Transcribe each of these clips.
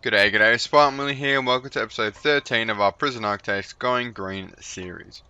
G'day, Spartan here, and welcome to episode 13 of our Prison Architects Going Green series.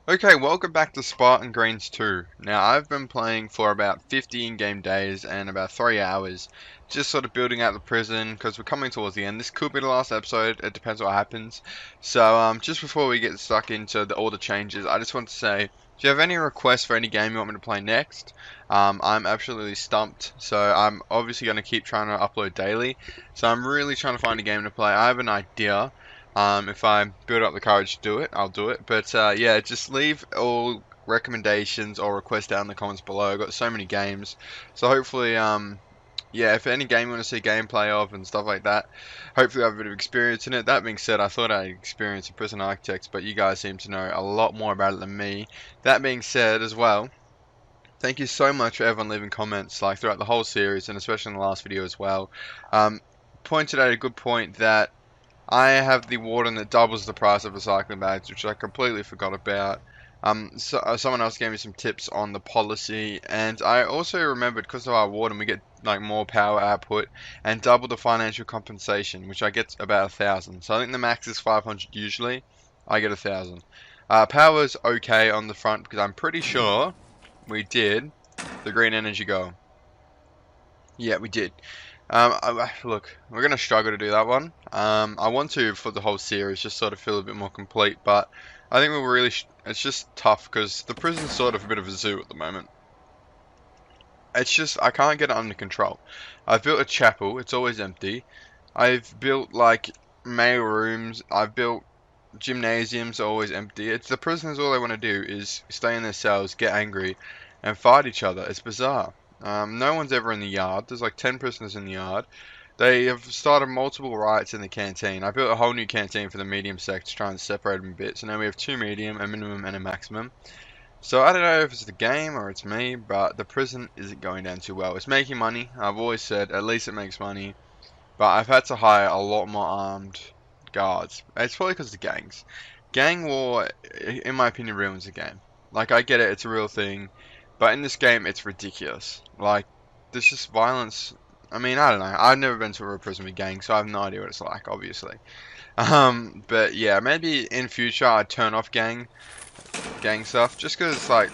Okay, welcome back to Spartan Greens 2. Now, I've been playing for about 50 in-game days and about 3 hours, just sort of building out the prison, because we're coming towards the end. This could be the last episode, it depends what happens. So, just before we get stuck into all the changes, I just want to say, if you have any requests for any game you want me to play next, I'm absolutely stumped, so I'm obviously going to keep trying to upload daily. So I'm really trying to find a game to play. I have an idea. If I build up the courage to do it, I'll do it. But yeah, just leave all recommendations or requests down in the comments below. I've got so many games. So hopefully, yeah, if any game you want to see gameplay of and stuff like that, hopefully I have a bit of experience in it. That being said, I thought I experienced in Prison Architects, but you guys seem to know a lot more about it than me. That being said as well, thank you so much for everyone leaving comments like throughout the whole series and especially in the last video as well. Pointed out a good point that I have the warden that doubles the price of recycling bags, which I completely forgot about. Someone else gave me some tips on the policy, and I also remembered because of our warden we get like more power output and double the financial compensation, which I get about 1,000. So I think the max is 500 usually. I get 1,000. Power's okay on the front because I'm pretty sure we did the green energy goal. Yeah, we did. Look, we're going to struggle to do that one. I want to for the whole series, just sort of feel a bit more complete, but I think we're really, it's just tough because the prison's sort of a bit of a zoo at the moment. It's just, I can't get it under control. I've built a chapel, it's always empty. I've built like mail rooms, I've built gymnasiums, always empty. It's the prisoners, all they want to do is stay in their cells, get angry, and fight each other. It's bizarre. No one's ever in the yard. There's like 10 prisoners in the yard. They have started multiple riots in the canteen. I built a whole new canteen for the medium sect to try and separate them a bit. So now we have 2 medium, a minimum, and a maximum. So I don't know if it's the game or it's me, but the prison isn't going down too well. It's making money. I've always said at least it makes money. But I've had to hire a lot more armed guards. It's probably because of the gangs. Gang war, in my opinion, ruins the game. Like, I get it, it's a real thing. But in this game, it's ridiculous. Like, there's just violence. I mean, I don't know. I've never been to a prison with gangs, so I have no idea what it's like, obviously. But yeah, maybe in future I'd turn off gang stuff, just because, like,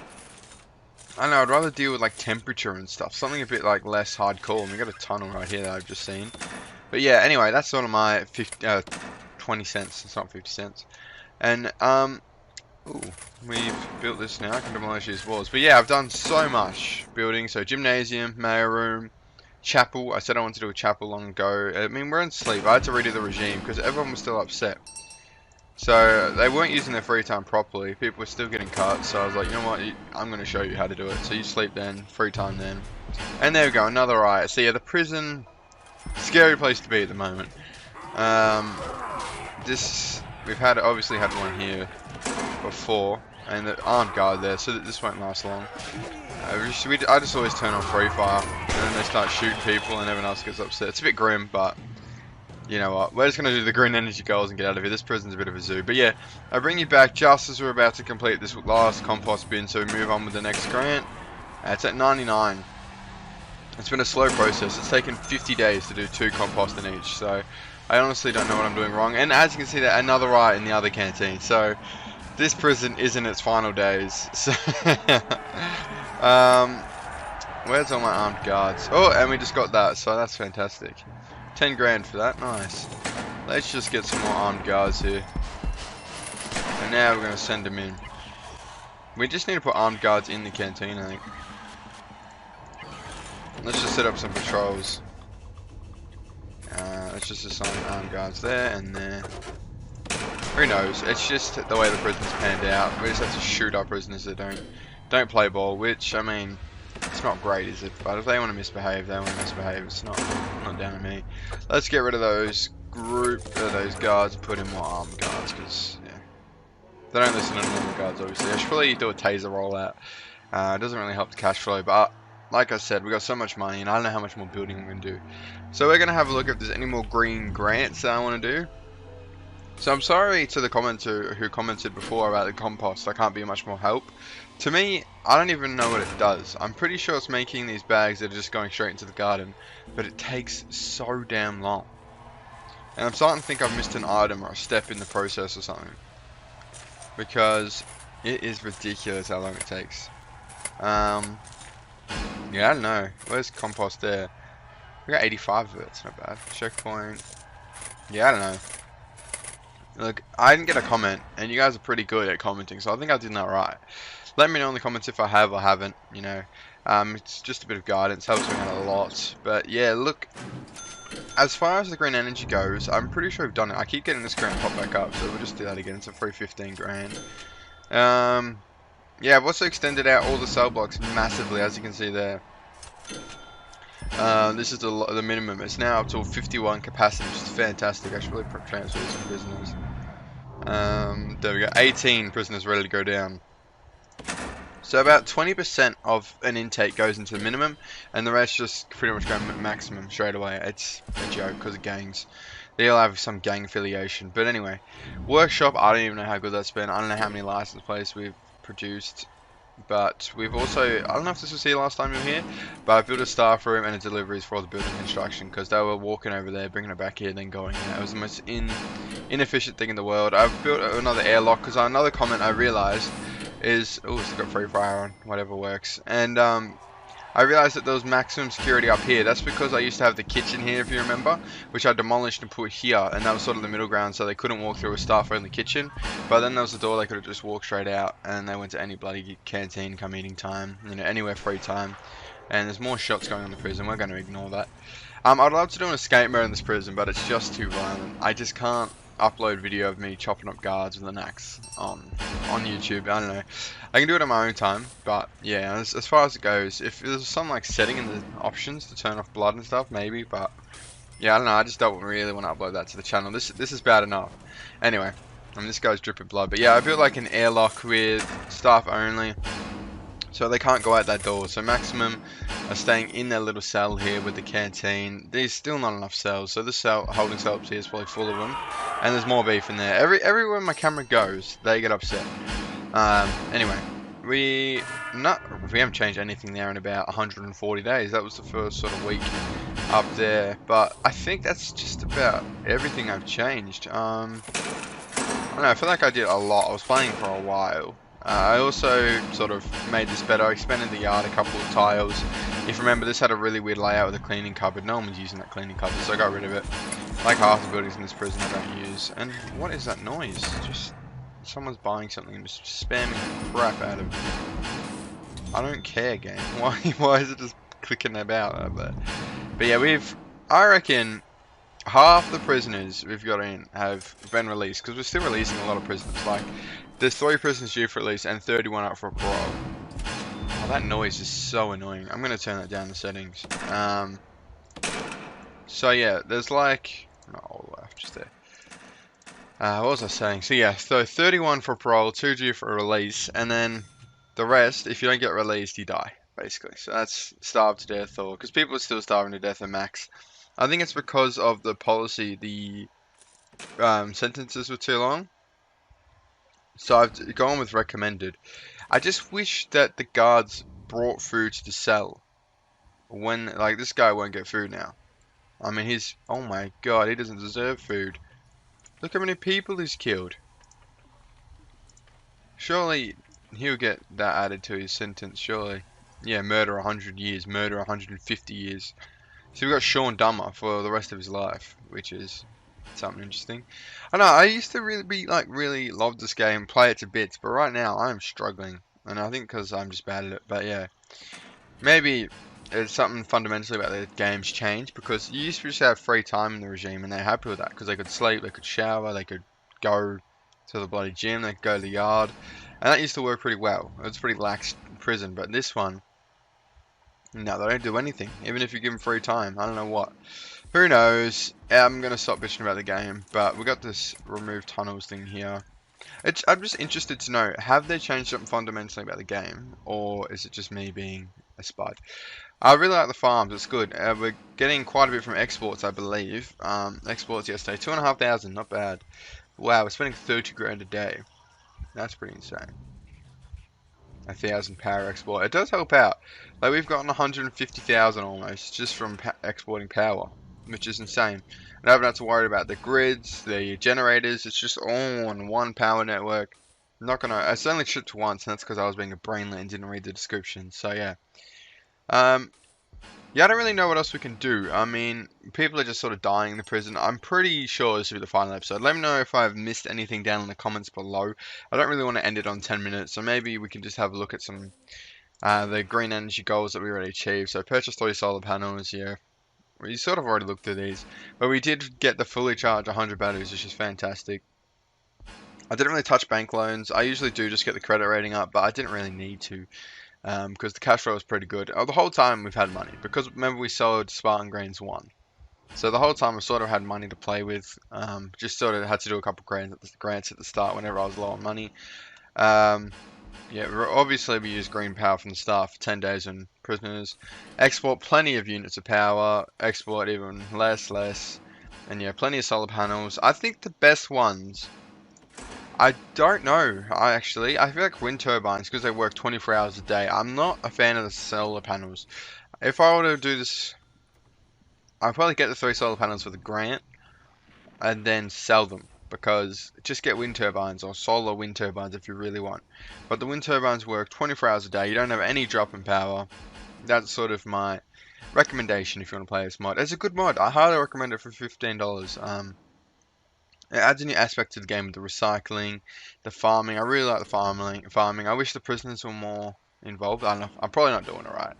I don't know, I'd rather deal with, like, temperature and stuff. Something a bit, like, less hardcore. And we got a tunnel right here that I've just seen. But yeah, anyway, that's sort of my 20 cents. It's not 50 cents. And, ooh, we've built this now. I can demolish these walls. But yeah, I've done so much building. So gymnasium, mail room, chapel. I said I wanted to do a chapel long ago. I mean, we're in sleep. I had to redo the regime because everyone was still upset. So they weren't using their free time properly. People were still getting cut. So I was like, you know what? I'm going to show you how to do it. So you sleep then, free time then. And there we go, another riot. So yeah, the prison, scary place to be at the moment. We've obviously had one here before, and the armed guard there, so this won't last long. I just always turn on free fire, and then they start shooting people, and everyone else gets upset. It's a bit grim, but you know what? We're just gonna do the green energy goals and get out of here. This prison's a bit of a zoo, but yeah, I bring you back just as we're about to complete this last compost bin, so we move on with the next grant. It's at 99. It's been a slow process. It's taken 50 days to do 2 compost in each, so I honestly don't know what I'm doing wrong. And as you can see, that another riot in the other canteen. So this prison is in its final days. So where's all my armed guards? Oh, and we just got that, so that's fantastic. 10 grand for that, nice. Let's just get some more armed guards here. And now we're going to send them in. We just need to put armed guards in the canteen, I think. Let's just set up some patrols. Let's just assign armed guards there and there. Who knows? It's just the way the prison's panned out. We just have to shoot our prisoners that don't play ball, which, I mean, it's not great, is it? But if they want to misbehave, they want to misbehave. It's not down to me. Let's get rid of those those guards and put in more armed guards, because, yeah, they don't listen to normal guards, obviously. I should probably do a taser rollout. It doesn't really help the cash flow, but like I said, we got so much money, and I don't know how much more building we're going to do. So we're going to have a look if there's any more green grants that I want to do. So I'm sorry to the commenter who commented before about the compost. I can't be much more help. To me, I don't even know what it does. I'm pretty sure it's making these bags that are just going straight into the garden, but it takes so damn long. And I'm starting to think I've missed an item or a step in the process or something. Because it is ridiculous how long it takes. Um, yeah, I don't know. Where's compost there? We got 85 of it, it's not bad. Checkpoint. Yeah, I don't know. Look, I didn't get a comment, and you guys are pretty good at commenting, so I think I did that right. Let me know in the comments if I have or haven't, you know. It's just a bit of guidance, helps me out a lot. But yeah, look, as far as the green energy goes, I'm pretty sure we've done it. I keep getting this grant pop back up, so we'll just do that again. It's a free 15 grand. Yeah, I've also extended out all the cell blocks massively, as you can see there. This is the minimum. It's now up to 51 capacity, which is fantastic. I should really transfer some prisoners. There we go. 18 prisoners ready to go down. So about 20% of an intake goes into the minimum, and the rest just pretty much go maximum straight away. It's a joke because of gangs. They all have some gang affiliation. But anyway, workshop, I don't even know how good that's been. I don't know how many license plates we've produced. But we've also, I don't know if this was here last time you were here, but I built a staff room and a deliveries for all the building construction because they were walking over there, bringing it back here, then going out. It was the most inefficient thing in the world. I've built another airlock because another comment I realized is, oh, it's got free fire on, whatever works. And I realized that there was maximum security up here. That's because I used to have the kitchen here, if you remember, which I demolished and put here, and that was sort of the middle ground, so they couldn't walk through a staff in the kitchen. But then there was the door they could have just walked straight out, and they went to any bloody canteen come eating time, you know, anywhere free time. And there's more shots going on in the prison. We're going to ignore that. I'd love to do an escape mode in this prison, but it's just too violent. I just can't upload video of me chopping up guards with an axe on YouTube. I don't know. I can do it at my own time, but yeah, as far as it goes, if there's some like setting in the options to turn off blood and stuff, maybe, but yeah, I don't know. I just don't really want to upload that to the channel. This is bad enough. Anyway, I mean, this guy's dripping blood, but yeah, I built like an airlock with staff only. So they can't go out that door. So maximum are staying in their little cell here with the canteen. There's still not enough cells. So this cell, holding cell up here is probably full of them. And there's more beef in there. Everywhere my camera goes, they get upset. Anyway, we haven't changed anything there in about 140 days. That was the first sort of week up there. But I think that's just about everything I've changed. I don't know, I feel like I did a lot. I was playing for a while. I also sort of made this better. I expanded the yard a couple of tiles. If you remember, this had a really weird layout with a cleaning cupboard. No one was using that cleaning cupboard, so I got rid of it. Like half the buildings in this prison I don't use. And what is that noise? Just someone's buying something and just spamming the crap out of it. I don't care, game. Why is it just clicking about over there? But yeah, I reckon half the prisoners we've got in have been released, because we're still releasing a lot of prisoners. Like, there's 3 prisoners due for release and 31 up for parole. Oh, that noise is so annoying. I'm going to turn that down the settings. So yeah, there's like, not all the way, just there. What was I saying? So yeah, so 31 for parole, 2 due for release, and then the rest, if you don't get released, you die, basically. So that's starved to death, or because people are still starving to death at max. I think it's because of the policy, the sentences were too long. So I've gone with recommended. I just wish that the guards brought food to the cell. When, like, this guy won't get food now. I mean, oh my god, he doesn't deserve food. Look how many people he's killed. Surely he'll get that added to his sentence, surely. Yeah, murder 100 years, murder 150 years. So we've got Sean Dummer for the rest of his life, which is something interesting. I know, I used to really love this game, play it to bits, but right now I'm struggling. And I think because I'm just bad at it, but yeah. Maybe it's something fundamentally about the game's changed, because you used to just have free time in the regime and they're happy with that, because they could sleep, they could shower, they could go to the bloody gym, they could go to the yard. And that used to work pretty well. It was pretty lax prison, but this one, no, they don't do anything, even if you give them free time. I don't know what. Who knows? I'm going to stop bitching about the game, but we got this remove tunnels thing here. I'm just interested to know, have they changed something fundamentally about the game, or is it just me being a spud? I really like the farms, it's good. We're getting quite a bit from exports, I believe. Exports yesterday, 2,500, not bad. Wow, we're spending 30 grand a day. That's pretty insane. 1,000 power export. It does help out. Like we've gotten 150,000 almost just from exporting power, which is insane. And I haven't had to worry about the grids, the generators. It's just all on one power network. I'm not gonna. It's only shipped once, and that's because I was being a brainlet and didn't read the description. So yeah. Um, yeah, I don't really know what else we can do. I mean, people are just sort of dying in the prison. I'm pretty sure this will be the final episode. Let me know if I've missed anything down in the comments below. I don't really want to end it on 10 minutes, so maybe we can just have a look at some the green energy goals that we already achieved. So purchase 3 solar panels, yeah. We sort of already looked through these. But we did get the fully charged 100 batteries, which is fantastic. I didn't really touch bank loans. I usually do just get the credit rating up, but I didn't really need to. Because the cash flow was pretty good. The whole time we've had money. Because remember we sold Spartan Grains 1. So the whole time I sort of had money to play with. Just sort of had to do a couple grants at the start whenever I was low on money. Yeah, obviously we use green power from the start for 10 days and prisoners. Export plenty of units of power. Export even less. And yeah, plenty of solar panels. I think the best ones... I don't know, I feel like wind turbines, because they work 24 hours a day. I'm not a fan of the solar panels. If I were to do this, I'd probably get the 3 solar panels for the grant, and then sell them. Because just get wind turbines, or solar wind turbines if you really want. But the wind turbines work 24 hours a day, you don't have any drop in power. That's sort of my recommendation if you want to play this mod. It's a good mod, I highly recommend it for $15. It adds a new aspect to the game with the recycling, the farming. I really like the farming. I wish the prisoners were more involved. I don't know. I'm probably not doing it right.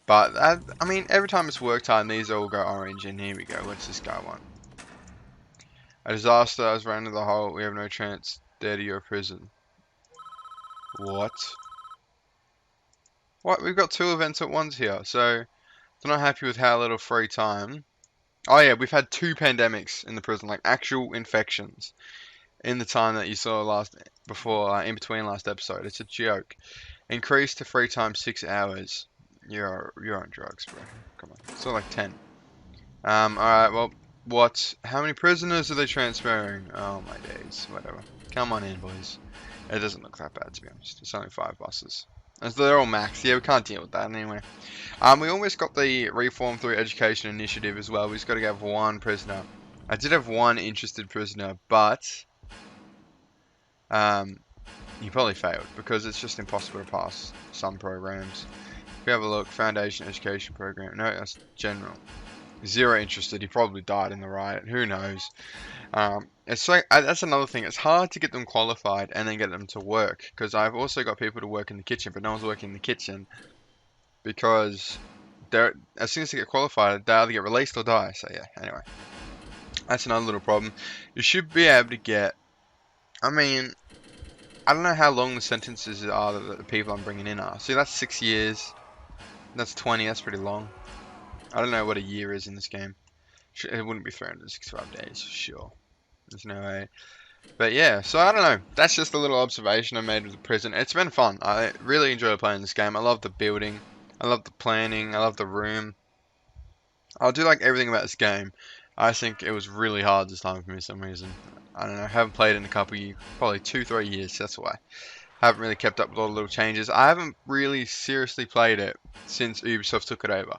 But, I mean, every time it's work time, these all go orange. And here we go. What's this guy want? A disaster has ran into the hole. We have no chance. Dare to your prison. What? What? We've got 2 events at once here. So, they're not happy with how little free time. Oh yeah, we've had 2 pandemics in the prison, like actual infections, in the time that you saw in between last episode. It's a joke. Increase to free time 6 hours. You're on drugs, bro. Come on, it's not like 10. All right. Well, what? How many prisoners are they transferring? Oh my days. Whatever. Come on in, boys. It doesn't look that bad, to be honest. It's only 5 buses. And so they're all maxed. Yeah, we can't deal with that anyway. We almost got the reform through education initiative as well. We just got to have 1 prisoner. I did have 1 interested prisoner, but he probably failed because it's just impossible to pass some programs. If we have a look, foundation education program. No, that's general. 0 interested. He probably died in the riot. Who knows? That's another thing. It's hard to get them qualified and then get them to work, because I've also got people to work in the kitchen, but no one's working in the kitchen because as soon as they get qualified, they either get released or die. So yeah. Anyway, that's another little problem. You should be able to get. I mean, I don't know how long the sentences are that the people I'm bringing in are. See, that's 6 years. That's 20. That's pretty long. I don't know what a year is in this game. It wouldn't be 365 days, sure. There's no way. But yeah, so I don't know. That's just a little observation I made with the prison. It's been fun. I really enjoy playing this game. I love the building. I love the planning. I love the room. I do like everything about this game. I think it was really hard this time for me for some reason. I don't know. I haven't played it in a couple of years. Probably 2-3 years. That's why. I haven't really kept up with all the little changes. I haven't really seriously played it since Ubisoft took it over.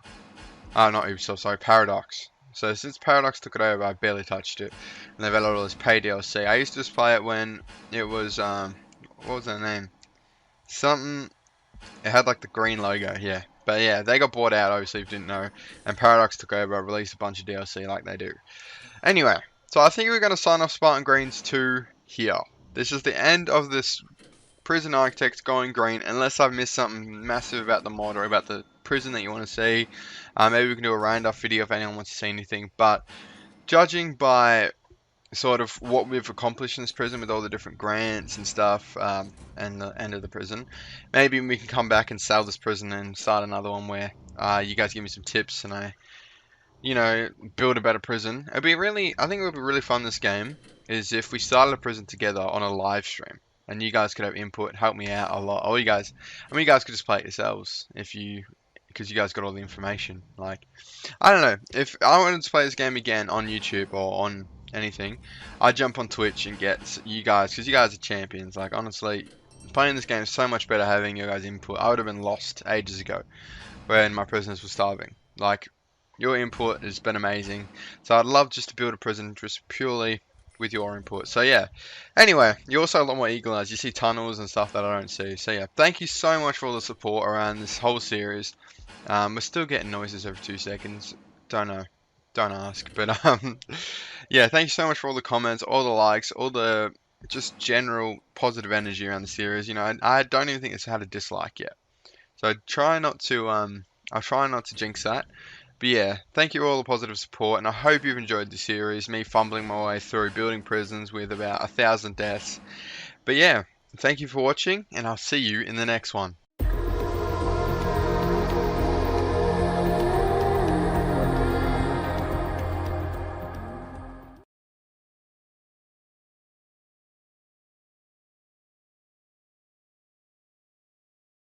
Not Ubisoft, sorry, Paradox. So since Paradox took it over, I barely touched it. And they've added all this pay DLC. I used to just play it when it was, what was their name? Something, it had like the green logo, yeah. But yeah, they got bought out, obviously, if you didn't know. And Paradox took over, released a bunch of DLC like they do. Anyway, so I think we're going to sign off Spartan Greens 2 here. This is the end of this prison architect going green, unless I've missed something massive about the mod or about the prison that you want to see. Maybe we can do a round-off video if anyone wants to see anything, but judging by sort of what we've accomplished in this prison with all the different grants and stuff, and the end of the prison, maybe we can come back and sell this prison and start another one where you guys give me some tips and I, build a better prison. I think it would be really fun, this game, is if we started a prison together on a live stream. And you guys could have input, help me out a lot. You guys could just play it yourselves because you guys got all the information. Like, I don't know, if I wanted to play this game again on YouTube or on anything, I'd jump on Twitch and get you guys, because you guys are champions. Like, honestly, Playing this game is so much better having your guys' input. I would have been lost ages ago when my prisoners were starving. Like, your input has been amazing. So I'd love just to build a prison just purely with your input. So yeah. Anyway, you're also a lot more eagle-eyed. You see tunnels and stuff that I don't see. So yeah, thank you so much for all the support around this whole series. We're still getting noises every 2 seconds. Don't know. Don't ask. But yeah, thank you so much for all the comments, all the likes, all the just general positive energy around the series. You know, I don't even think it's had a dislike yet. So I'll try not to jinx that. But yeah, thank you for all the positive support, and I hope you've enjoyed the series. Me fumbling my way through building prisons with about 1,000 deaths. But yeah, thank you for watching, and I'll see you in the next one.